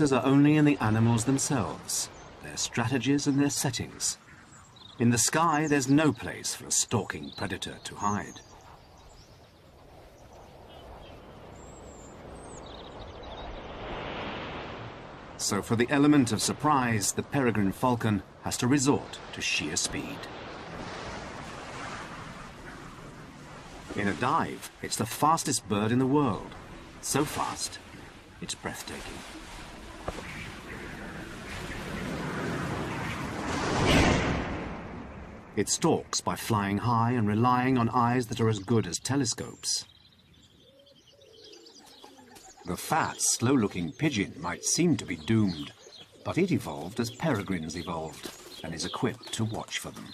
factors are only in the animals themselves, their strategies and their settings. In the sky, there's no place for a stalking predator to hide. So for the element of surprise, the peregrine falcon has to resort to sheer speed. In a dive, it's the fastest bird in the world. So fast, it's breathtaking. It stalks by flying high and relying on eyes that are as good as telescopes. The fat, slow-looking pigeon might seem to be doomed, but it evolved as peregrines evolved and is equipped to watch for them.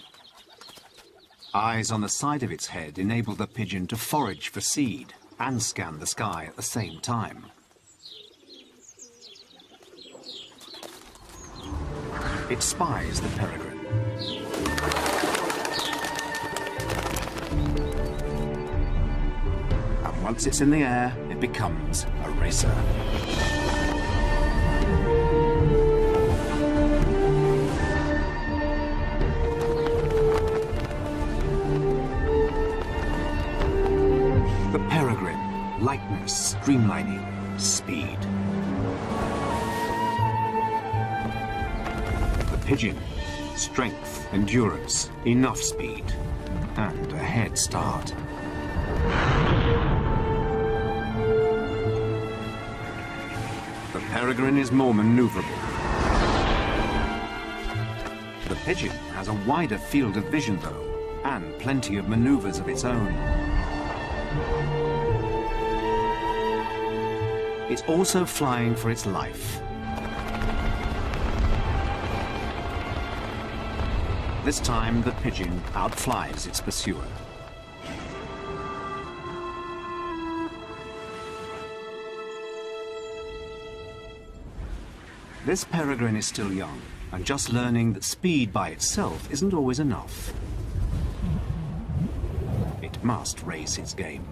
Eyes on the side of its head enable the pigeon to forage for seed and scan the sky at the same time. It spies the peregrine. And once it's in the air, it becomes a racer. The peregrine, lightness, streamlining, speed. The pigeon, strength, endurance, enough speed, and a head start. The peregrine is more maneuverable. The pigeon has a wider field of vision, though, and plenty of maneuvers of its own. It's also flying for its life. This time, the pigeon outflies its pursuer. This peregrine is still young and just learning that speed by itself isn't always enough. It must raise its game.